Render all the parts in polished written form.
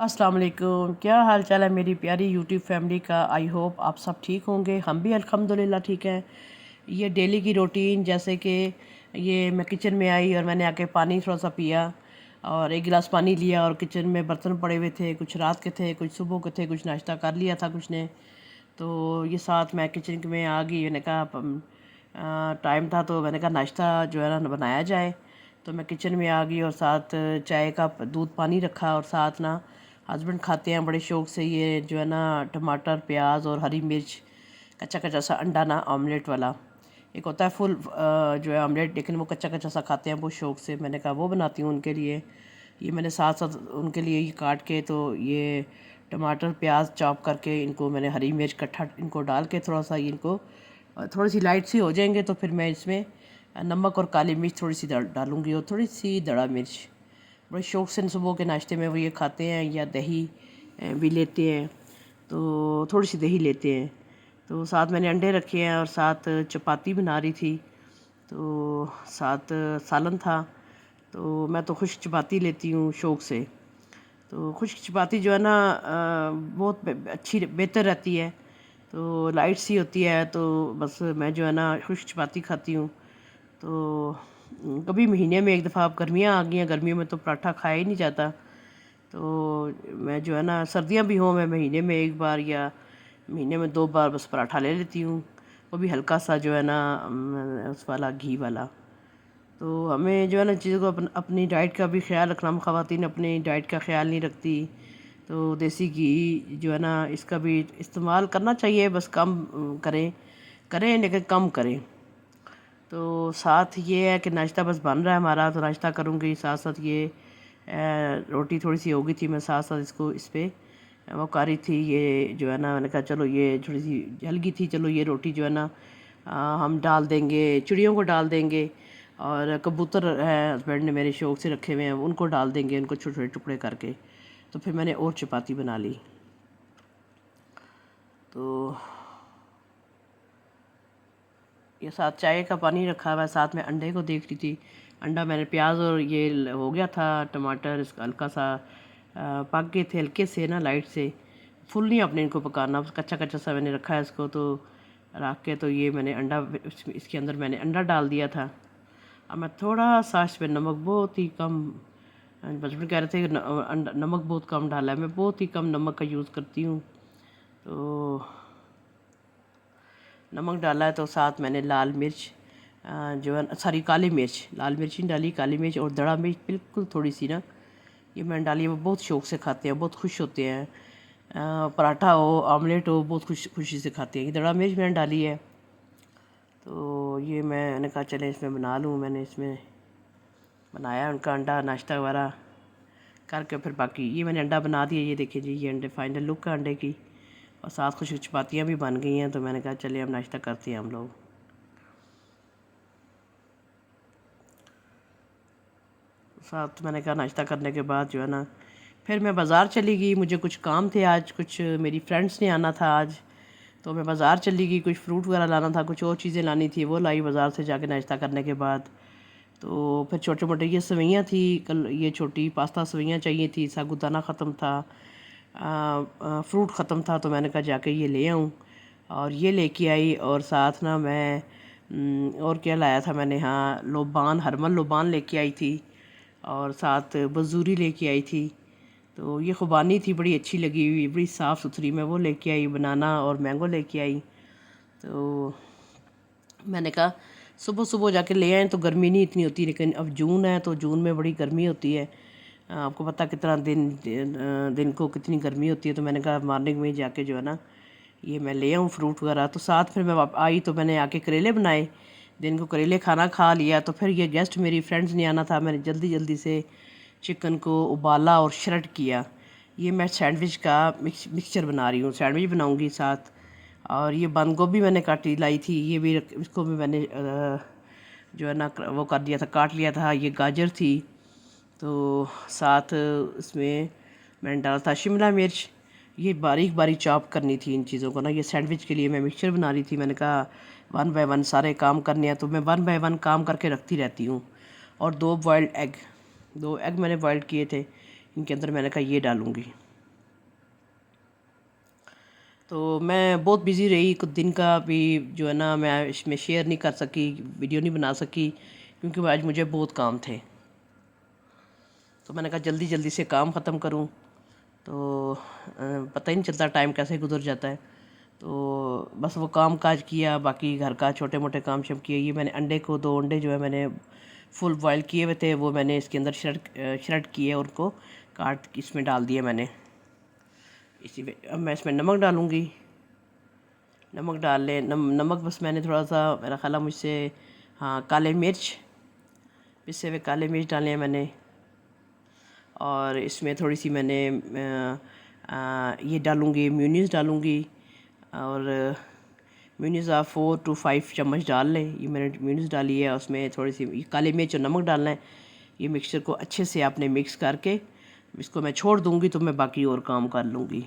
अस्सलाम वालेकुम। क्या हाल चाल है मेरी प्यारी यूट्यूब फैमिली का। आई होप आप सब ठीक होंगे। हम भी अल्हम्दुलिल्लाह ठीक हैं। ये डेली की रूटीन, जैसे कि ये मैं किचन में आई और मैंने आके पानी थोड़ा सा पिया और एक गिलास पानी लिया और किचन में बर्तन पड़े हुए थे, कुछ रात के थे, कुछ सुबह के थे, कुछ नाश्ता कर लिया था कुछ ने। तो ये साथ मैं किचन में आ गई। मैंने कहा टाइम था तो मैंने कहा नाश्ता जो है ना बनाया जाए। तो मैं किचन में आ गई और साथ चाय का दूध पानी रखा और साथ ना हस्बैंड खाते हैं बड़े शौक़ से ये जो है ना टमाटर प्याज और हरी मिर्च, कच्चा कच्चा सा अंडा ना ऑमलेट वाला। एक होता है फुल जो है ऑमलेट, लेकिन वो कच्चा कच्चा सा खाते हैं बहुत शौक़ से। मैंने कहा वो बनाती हूँ उनके लिए। ये मैंने साथ साथ उनके लिए ये काट के, तो ये टमाटर प्याज चॉप करके इनको मैंने हरी मिर्च कट्ठा इनको डाल के थोड़ा सा इनको थोड़ी सी लाइट सी हो जाएंगे तो फिर मैं इसमें नमक और काली मिर्च थोड़ी सी डालूँगी और थोड़ी सी दड़ा मिर्च। बड़े शौक़ से सुबह के नाश्ते में वो ये खाते हैं, या दही भी लेते हैं, तो थोड़ी सी दही लेते हैं। तो साथ मैंने अंडे रखे हैं और साथ चपाती बना रही थी, तो साथ सालन था। तो मैं तो खुश्क चपाती लेती हूँ शौक़ से। तो खुश्क चपाती जो है ना बहुत अच्छी बेहतर रहती है, तो लाइट सी होती है। तो बस मैं जो है ना खुश्क चपाती खाती हूँ। तो कभी महीने में एक दफ़ा, अब गर्मियाँ आ गई हैं, गर्मियों में तो पराठा खाया ही नहीं जाता। तो मैं जो है ना सर्दियाँ भी हों, मैं महीने में एक बार या महीने में 2 बार बस पराठा ले लेती हूँ, वो भी हल्का सा जो है ना उस वाला घी वाला। तो हमें जो है ना चीज़ों को अपनी डाइट का भी ख्याल रखना। हम ख़वातीन अपनी डाइट का ख्याल नहीं रखती, तो देसी घी जो है ना इसका भी इस्तेमाल करना चाहिए, बस कम करें करें लेकिन कम करें। तो साथ ये है कि नाश्ता बस बन रहा है हमारा, तो नाश्ता करूँगी। साथ साथ ये रोटी थोड़ी सी हो गई थी, मैं साथ साथ इसको इस पर वो कर रही थी। ये जो है ना मैंने कहा चलो ये थोड़ी सी जल गई थी, चलो ये रोटी जो है ना हम डाल देंगे, चिड़ियों को डाल देंगे, और कबूतर है हस्बैंड ने मेरे शौक़ से रखे हुए हैं, उनको डाल देंगे, उनको छोटे छोटे टुकड़े करके। तो फिर मैंने और चपाती बना ली। तो ये साथ चाय का पानी रखा हुआ है, साथ में अंडे को देख रही थी। अंडा मैंने प्याज और ये हो गया था टमाटर, इसका हल्का सा पक गए थे हल्के से ना, लाइट से। फुल नहीं आपने इनको पकाना, कच्चा कच्चा सा मैंने रखा है इसको। तो रख के तो ये मैंने अंडा इसके अंदर मैंने अंडा डाल दिया था। अब मैं थोड़ा सा इस पर नमक बहुत ही कम, बचपन कह रहे थे कि नमक बहुत कम डाला है, मैं बहुत ही कम नमक का यूज़ करती हूँ। तो नमक डाला है, तो साथ मैंने लाल मिर्च जो है सॉरी काली मिर्च, लाल मिर्च नहीं डाली, काली मिर्च और दड़ा मिर्च बिल्कुल थोड़ी सी ना ये मैंने डाली है। वो बहुत शौक़ से खाते हैं, बहुत खुश होते हैं। पराठा हो ऑमलेट हो बहुत खुशी से खाते हैं। ये दड़ा मिर्च मैंने डाली है। तो ये मैंने कहा चले इसमें बना लूँ। मैंने इसमें बनाया उनका अंडा नाश्ता वगैरह करके, फिर बाकी ये मैंने अंडा बना दिया। ये देखिए जी, ये अंडे फाइनल लुक है अंडे की, और साथ कुछ चपातियाँ भी बन गई हैं। तो मैंने कहा चलिए अब नाश्ता करते हैं हम लोग। साथ मैंने कहा नाश्ता करने के बाद जो है ना फिर मैं बाज़ार चली गई। मुझे कुछ काम थे आज, कुछ मेरी फ्रेंड्स ने आना था आज, तो मैं बाज़ार चली गई। कुछ फ्रूट वगैरह लाना था, कुछ और चीज़ें लानी थी, वो लाई बाज़ार से जाके नाश्ता करने के बाद। तो फिर छोटे मोटे ये सवैयाँ थी, कल ये छोटी पास्ता सवैयाँ चाहिए थी, साबूदाना ख़त्म था, फ्रूट ख़त्म था। तो मैंने कहा जाके ये ले आऊँ, और ये लेके आई। और साथ ना मैं और क्या लाया था मैंने, हाँ लोबान, हरमल लोबान लेके आई थी, और साथ बजूरी लेके आई थी। तो ये खुबानी थी, बड़ी अच्छी लगी हुई, बड़ी साफ़ सुथरी, मैं वो लेके आई। बनाना और मैंगो लेके आई। तो मैंने कहा सुबह सुबह जाके ले आए तो गर्मी नहीं इतनी होती, लेकिन अब जून है तो जून में बड़ी गर्मी होती है। आपको पता कितना दिन को कितनी गर्मी होती है। तो मैंने कहा मॉर्निंग में जाके जो है ना ये मैं ले आऊँ फ्रूट वगैरह। तो साथ फिर मैं आई तो मैंने आके करेले बनाए, दिन को करेले खाना खा लिया। तो फिर ये गेस्ट मेरी फ्रेंड्स ने आना था, मैंने जल्दी जल्दी से चिकन को उबाला और श्रेड किया। ये मैं सैंडविच का मिक्सचर बना रही हूँ, सैंडविच बनाऊँगी साथ। और ये बंद गोभी मैंने काटी लाई थी, ये भी इसको भी मैंने जो है ना वो कर दिया था, काट लिया था। ये गाजर थी, तो साथ इसमें मैंने डाला था शिमला मिर्च। ये बारीक बारीक चॉप करनी थी इन चीज़ों को ना। ये सैंडविच के लिए मैं मिक्सचर बना रही थी। मैंने कहा 1 बाय 1 सारे काम करने हैं, तो मैं 1 बाय 1 काम करके रखती रहती हूँ। और 2 बॉयल्ड एग, 2 एग मैंने बॉयल्ड किए थे, इनके अंदर मैंने कहा ये डालूँगी। तो मैं बहुत बिज़ी रही, कुछ दिन का भी जो है ना मैं इसमें शेयर नहीं कर सकी, वीडियो नहीं बना सकी, क्योंकि आज मुझे बहुत काम थे। तो मैंने कहा जल्दी जल्दी से काम ख़त्म करूं, तो पता ही नहीं चलता टाइम कैसे गुजर जाता है। तो बस वो काम काज किया, बाकी घर का छोटे मोटे काम शम किए। ये मैंने अंडे को 2 अंडे जो है मैंने फुल बॉयल किए हुए थे, वो मैंने इसके अंदर श्रेड किए और उनको काट इसमें डाल दिया मैंने। इसी में अब मैं इसमें नमक डालूँगी। नमक डाल लें, नमक बस मैंने थोड़ा सा, मेरा ख्याल है मुझसे, हाँ, काले मिर्च, पिसे हुए काले मिर्च डाले हैं मैंने। और इसमें थोड़ी सी मैंने ये डालूँगी, म्यूनीस डालूँगी। और म्यूनीस आप 4 to 5 चम्मच डाल लें। ये मैंने म्यूनीस डाली है, उसमें थोड़ी सी काली मिर्च और नमक डालना है। ये मिक्सचर को अच्छे से आपने मिक्स करके इसको मैं छोड़ दूँगी, तो मैं बाकी और काम कर लूँगी।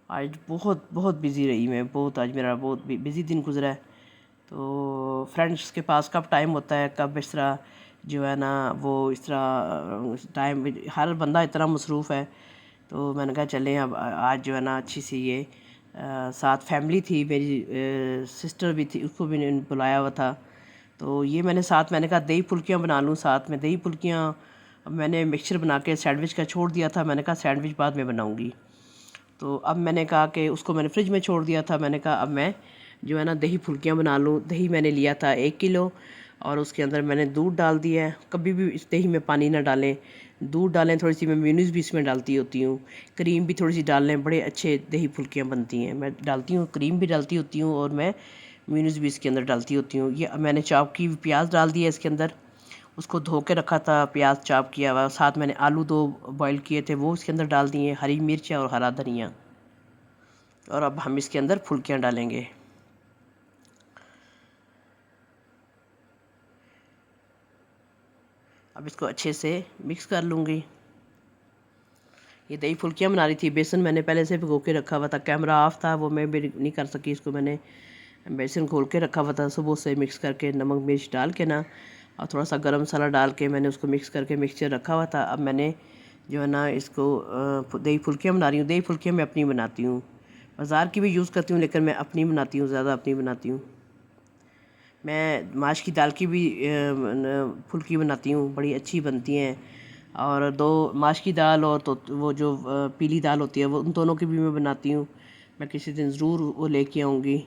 आज बहुत बहुत बिज़ी रही मैं, बहुत, आज मेरा बहुत बिज़ी दिन गुजरा है। तो फ्रेंड्स के पास कब टाइम होता है, कब इस तरह जो है ना वो इस तरह टाइम, हर बंदा इतना मसरूफ़ है। तो मैंने कहा चलें अब आज जो है ना अच्छी सी ये साथ फैमिली थी, मेरी सिस्टर भी थी, उसको भी बुलाया हुआ था। तो ये मैंने साथ, मैंने कहा दही फुल्कियाँ बना लूँ साथ में। दही फुल्कियाँ मैंने मिक्सचर बना के सैंडविच का छोड़ दिया था, मैंने कहा सैंडविच बाद में बनाऊँगी। तो अब मैंने कहा कि उसको मैंने फ्रिज में छोड़ दिया था, मैंने कहा अब मैं जो है ना दही फुल्कियाँ बना लूँ। दही मैंने लिया था 1 किलो, और उसके अंदर मैंने दूध डाल दिया है। कभी भी इस दही में पानी ना डालें, दूध डालें। थोड़ी सी मैं मेयोनीज़ भी इसमें डालती होती हूँ, क्रीम भी थोड़ी सी डाल लें, बड़े अच्छे दही फुल्कियाँ बनती हैं। मैं डालती हूँ, क्रीम भी डालती होती हूँ, और मैं मेयोनीज़ भी इसके अंदर डालती होती हूँ। ये मैंने चॉप की प्याज डाल दिया इसके अंदर, उसको धो के रखा था, प्याज चॉप किया हुआ। साथ मैंने आलू 2 बॉयल किए थे, वो इसके अंदर डाल दिए, हरी मिर्च और हरा धनिया। और अब हम इसके अंदर फुल्कियाँ डालेंगे। अब इसको अच्छे से मिक्स कर लूँगी। ये दही फुल्कियाँ बना रही थी, बेसन मैंने पहले से भिगो के रखा हुआ था, कैमरा ऑफ था, वो मैं भी नहीं कर सकी। इसको मैंने बेसन घोल के रखा हुआ था, सुबह से मिक्स करके नमक मिर्च डाल के ना, और थोड़ा सा गरम मसाला डाल के मैंने उसको मिक्स करके मिक्सचर रखा हुआ था। अब मैंने जो है ना इसको दही फुल्कियाँ बना रही हूँ। दही फुल्कियाँ मैं अपनी बनाती हूँ, बाज़ार की भी यूज़ करती हूँ, लेकिन मैं अपनी बनाती हूँ, ज़्यादा अपनी बनाती हूँ। मैं माश की दाल की भी फुल्की बनाती हूँ, बड़ी अच्छी बनती हैं। और 2 माश की दाल और तो वो जो पीली दाल होती है, वो उन दोनों की भी मैं बनाती हूँ। मैं किसी दिन ज़रूर वो लेके आऊँगी,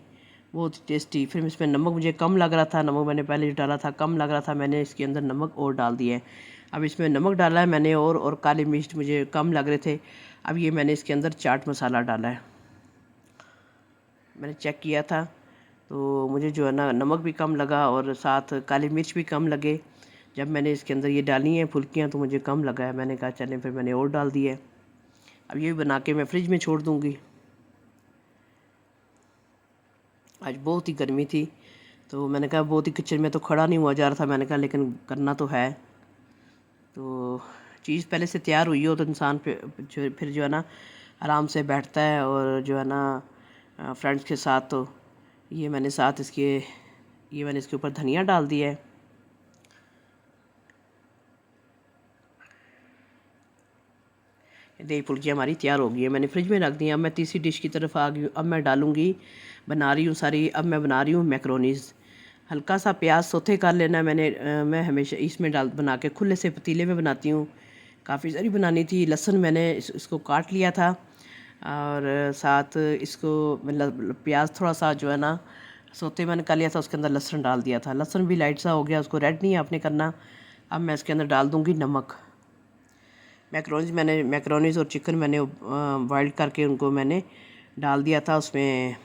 बहुत टेस्टी। फिर इसमें नमक मुझे कम लग रहा था, नमक मैंने पहले जो डाला था कम लग रहा था, मैंने इसके अंदर नमक और डाल दिया है। अब इसमें नमक डाला है मैंने, और काली मिर्च मुझे कम लग रहे थे। अब ये मैंने इसके अंदर चाट मसाला डाला है, मैंने चेक किया था, तो मुझे जो है ना नमक भी कम लगा और साथ काली मिर्च भी कम लगे। जब मैंने इसके अंदर ये डाली हैं फुल्कियाँ, तो मुझे कम लगा है, मैंने कहा चलें, फिर मैंने और डाल दिया है। अब ये भी बना के मैं फ्रिज में छोड़ दूँगी। आज बहुत ही गर्मी थी, तो मैंने कहा बहुत ही किचन में तो खड़ा नहीं हुआ जा रहा था, मैंने कहा लेकिन करना तो है। तो चीज़ पहले से तैयार हुई हो तो इंसान फिर जो है ना आराम से बैठता है, और जो है ना फ्रेंड्स के साथ। तो ये मैंने साथ इसके, ये मैंने इसके ऊपर धनिया डाल दिया है। दही फुल्की हमारी तैयार हो गई है, मैंने फ्रिज में रख दी है। अब मैं तीसरी डिश की तरफ आ गई हूँ। अब मैं डालूँगी, बना रही हूँ सारी, अब मैं बना रही हूँ मैक्रोनीज़। हल्का सा प्याज सौते कर लेना है मैंने। मैं हमेशा इसमें बना के खुले से पतीले में बनाती हूँ। काफ़ी सारी बनानी थी। लहसुन मैंने इसको काट लिया था, और साथ इसको मतलब प्याज थोड़ा सा जो है ना सौते मैंने कर लिया था, उसके अंदर लहसुन डाल दिया था। लहसुन भी लाइट सा हो गया, उसको रेड नहीं आपने करना। अब मैं इसके अंदर डाल दूँगी नमक। मैक्रोनीज़ और चिकन मैंने बॉइल्ड करके उनको मैंने डाल दिया था उसमें।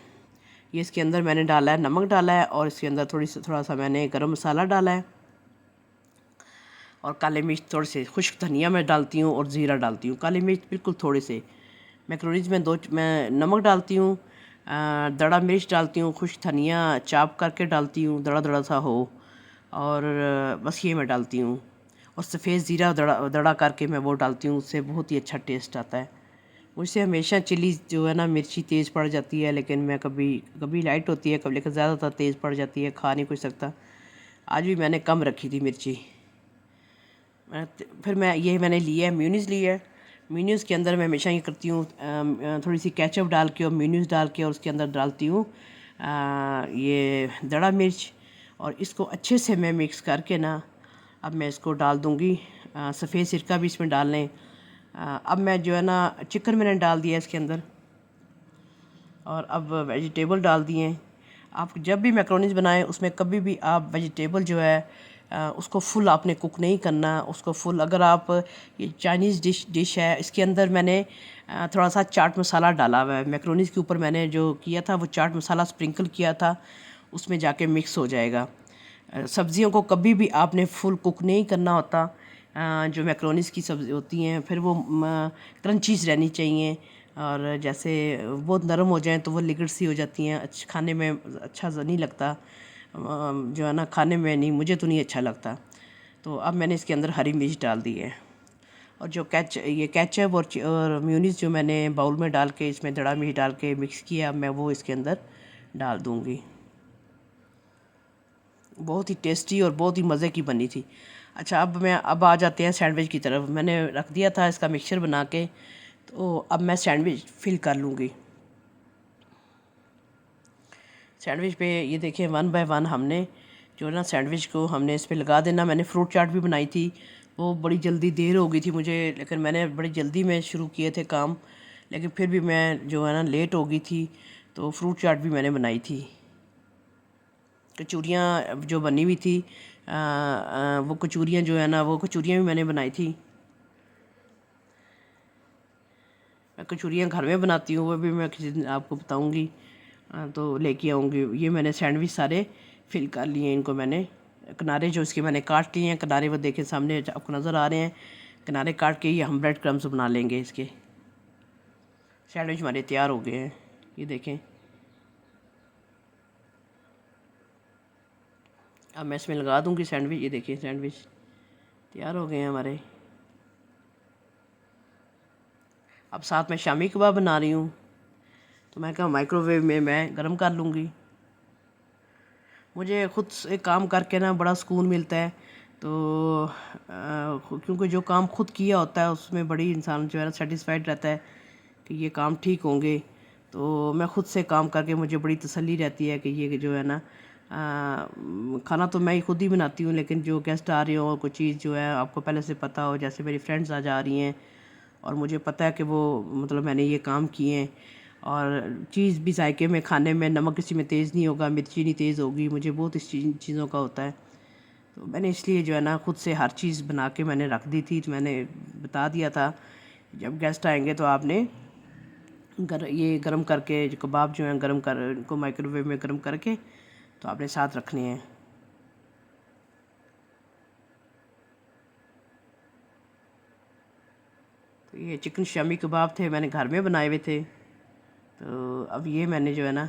ये इसके अंदर मैंने डाला है, नमक डाला है, और इसके अंदर थोड़ा सा मैंने गरम मसाला डाला है, और काली मिर्च थोड़े से, खुश्क धनिया मैं डालती हूँ, और ज़ीरा डालती हूँ। काली मिर्च बिल्कुल थोड़े से। मैक्रोनीज़ में मैं नमक डालती हूँ, दड़ा मिर्च डालती हूँ, खुश्क धनिया चाप करके डालती हूँ, दड़ा दड़ा सा हो, और बस ये मैं डालती हूँ। और सफ़ेद ज़ीरा दड़ा दड़ा करके मैं वो डालती हूँ, उससे बहुत ही अच्छा टेस्ट आता है। मुझसे हमेशा चिली जो है ना मिर्ची तेज़ पड़ जाती है, लेकिन मैं कभी कभी लाइट होती है, कभी, लेकिन ज़्यादातर तेज़ पड़ जाती है, खा नहीं कोई सकता। आज भी मैंने कम रखी थी मिर्ची। फिर मैं ये मैंने लिया है, मेयोनीज़ लिया है, मीन्यूज़ के अंदर मैं हमेशा ये करती हूँ, थोड़ी सी केचप डाल के और मीन्यूज़ डाल के और उसके अंदर डालती हूँ ये दड़ा मिर्च, और इसको अच्छे से मैं मिक्स करके ना अब मैं इसको डाल दूँगी। सफ़ेद सिरका भी इसमें डाल लें। अब मैं जो है ना चिकन मैंने डाल दिया इसके अंदर, और अब वेजिटेबल डाल दिए हैं। आप जब भी मैक्रोनीज बनाएं उसमें कभी भी आप वेजिटेबल जो है उसको फुल आपने कुक नहीं करना, उसको फुल। अगर आप ये चाइनीज़ डिश है, इसके अंदर मैंने थोड़ा सा चाट मसाला डाला हुआ है। मैक्रोनीज के ऊपर मैंने जो किया था वो चाट मसाला स्प्रिंकल किया था, उसमें जाके मिक्स हो जाएगा। सब्ज़ियों को कभी भी आपने फुल कुक नहीं करना होता। जो मैक्रोनीज की सब्ज़ी होती हैं फिर वो क्रंचीज रहनी चाहिए, और जैसे बहुत नरम हो जाएं तो वो लिक्विड सी हो जाती हैं, खाने में अच्छा नहीं लगता। जो है ना खाने में नहीं, मुझे तो नहीं अच्छा लगता। तो अब मैंने इसके अंदर हरी मिर्च डाल दी है, और जो ये केचप और म्यूनीस जो मैंने बाउल में डाल के इसमें दड़ा मिर्च डाल के मिक्स किया, अब मैं वो इसके अंदर डाल दूँगी। बहुत ही टेस्टी और बहुत ही मज़े की बनी थी। अच्छा, अब आ जाते हैं सैंडविच की तरफ। मैंने रख दिया था इसका मिक्सचर बना के, तो अब मैं सैंडविच फिल कर लूँगी। सैंडविच पे ये देखिए 1 बाय 1 हमने जो ना सैंडविच को हमने इस पे लगा देना। मैंने फ्रूट चाट भी बनाई थी, वो बड़ी जल्दी देर हो गई थी मुझे, लेकिन मैंने बड़ी जल्दी में शुरू किए थे काम, लेकिन फिर भी मैं जो है ना लेट हो गई थी, तो फ्रूट चाट भी मैंने बनाई थी। कचौरियाँ जो बनी हुई थी वो कचौरियाँ जो है ना वो कचौरियाँ भी मैंने बनाई थी। मैं कचौरियाँ घर में बनाती हूँ, वो भी मैं किसी दिन आपको बताऊँगी, तो लेके आऊँगी। ये मैंने सैंडविच सारे फिल कर लिए, इनको मैंने किनारे जो इसके मैंने काट लिए हैं, किनारे वो देखें सामने आपको नज़र आ रहे हैं। किनारे काट के ये हम ब्रेड क्रम्स बना लेंगे। इसके सैंडविच हमारे तैयार हो गए हैं, ये देखें। अब मैं इसमें लगा दूँगी सैंडविच। ये देखिए सैंडविच तैयार हो गए हैं हमारे। अब साथ में शामी कबाब बना रही हूँ, तो मैं कहा माइक्रोवेव में मैं गर्म कर लूँगी। मुझे ख़ुद से काम करके ना बड़ा सुकून मिलता है, तो क्योंकि जो काम खुद किया होता है उसमें बड़ी इंसान जो है ना सेटिस्फाइड रहता है कि ये काम ठीक होंगे। तो मैं ख़ुद से काम करके मुझे बड़ी तसल्ली रहती है कि ये जो है ना खाना तो मैं ही खुद ही बनाती हूँ, लेकिन जो गेस्ट आ रहे हो कोई चीज़ जो है आपको पहले से पता हो, जैसे मेरी फ्रेंड्स आज आ रही हैं और मुझे पता है कि वो मतलब मैंने ये काम किए हैं, और चीज़ भी जायके में, खाने में नमक किसी में तेज़ नहीं होगा, मिर्ची नहीं तेज़ होगी, मुझे बहुत इस चीज़ों का होता है। तो मैंने इसलिए जो है ना खुद से हर चीज़ बना के मैंने रख दी थी। तो मैंने बता दिया था जब गेस्ट आएंगे तो आपने ये गर्म करके जो कबाब जो हैं गर्म कर इनको माइक्रोवेव में गर्म करके तो आपने साथ रखने हैं। तो ये चिकन शामी कबाब थे, मैंने घर में बनाए हुए थे। तो अब ये मैंने जो है ना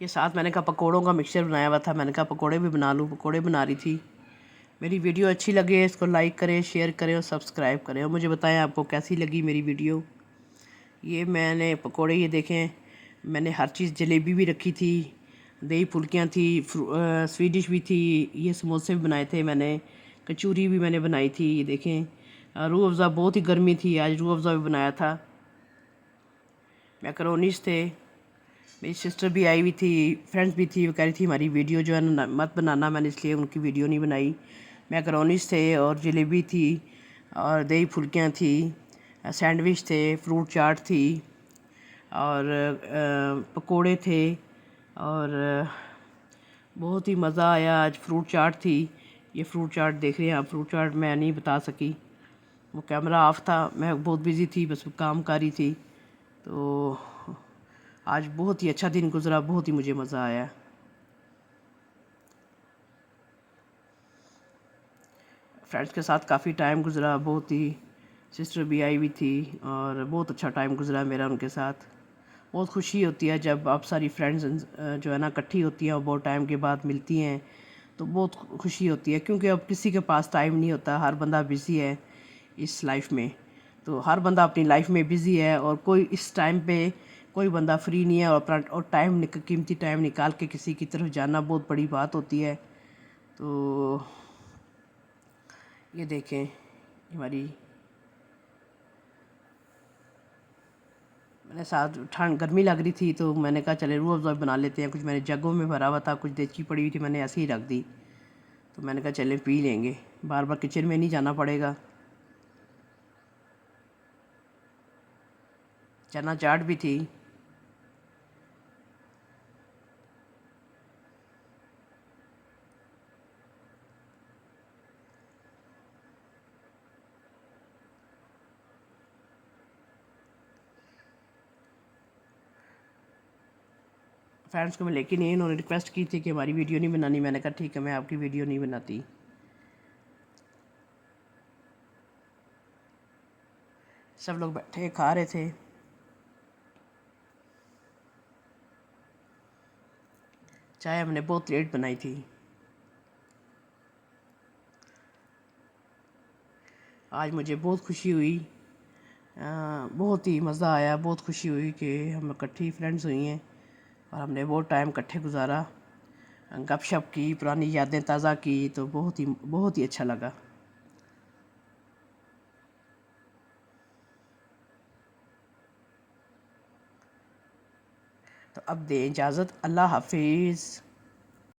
ये साथ मैंने कहा पकोड़ों का मिक्सचर बनाया हुआ था, मैंने कहा पकोड़े भी बना लूँ, पकोड़े बना रही थी। मेरी वीडियो अच्छी लगे इसको लाइक करें, शेयर करें और सब्सक्राइब करें, और मुझे बताएं आपको कैसी लगी मेरी वीडियो। ये मैंने पकोड़े ये देखें, मैंने हर चीज़, जलेबी भी रखी थी, दही फुल्कियाँ थी, स्वीट डिश भी थी, ये समोसे भी बनाए थे मैंने, कचौरी भी मैंने बनाई थी। ये देखें रूह अफ़ज़ा, बहुत ही गर्मी थी आज, रूह अफ़ज़ा भी बनाया था। मैकरोनीस थे, मेरी सिस्टर भी आई हुई थी, फ्रेंड्स भी थी, वो कह रही थी हमारी वीडियो जो है ना मत बनाना, मैंने इसलिए उनकी वीडियो नहीं बनाई। मैकरोनीस थे और जलेबी थी और दही फुल्कियाँ थी, सैंडविच थे, फ्रूट चाट थी और पकोड़े थे, और बहुत ही मज़ा आया। आज फ्रूट चाट थी, ये फ्रूट चाट देख रहे हैं आप। फ्रूट चाट मैं नहीं बता सकी, वो कैमरा ऑफ था, मैं बहुत बिज़ी थी, बस काम कर रही थी। तो आज बहुत ही अच्छा दिन गुज़रा, बहुत ही मुझे मज़ा आया। फ्रेंड्स के साथ काफ़ी टाइम गुज़रा, बहुत ही, सिस्टर भी आई हुई थी और बहुत अच्छा टाइम गुज़रा मेरा उनके साथ। बहुत खुशी होती है जब आप सारी फ्रेंड्स जो है ना इकट्ठी होती हैं और बहुत टाइम के बाद मिलती हैं, तो बहुत खुशी होती है, क्योंकि अब किसी के पास टाइम नहीं होता, हर बंदा बिज़ी है इस लाइफ में। तो हर बंदा अपनी लाइफ में बिज़ी है और कोई इस टाइम पे कोई बंदा फ्री नहीं है, और अपना और कीमती टाइम निकाल के किसी की तरफ जाना बहुत बड़ी बात होती है। तो ये देखें हमारी, मैंने साथ ठंड गर्मी लग रही थी तो मैंने कहा चले रूह अफ़ज़ा बना लेते हैं। कुछ मैंने जगों में भरा हुआ था, कुछ देची पड़ी हुई थी, मैंने ऐसे ही रख दी। तो मैंने कहा चले पी लेंगे, बार बार किचन में नहीं जाना पड़ेगा। चना चाट भी थी। फ्रेंड्स को मैं लेके नहीं, इन्होंने रिक्वेस्ट की थी कि हमारी वीडियो नहीं बनानी। मैंने कहा ठीक है, मैं आपकी वीडियो नहीं बनाती। सब लोग बैठे खा रहे थे। चाय हमने बहुत लेट बनाई थी। आज मुझे बहुत खुशी हुई, बहुत ही मज़ा आया, बहुत खुशी हुई कि हम इकट्ठी फ्रेंड्स हुई हैं और हमने बहुत टाइम इकट्ठे गुजारा, गपशप की, पुरानी यादें ताज़ा की, तो बहुत ही अच्छा लगा। तो अब दें इजाज़त, अल्लाह हाफिज़।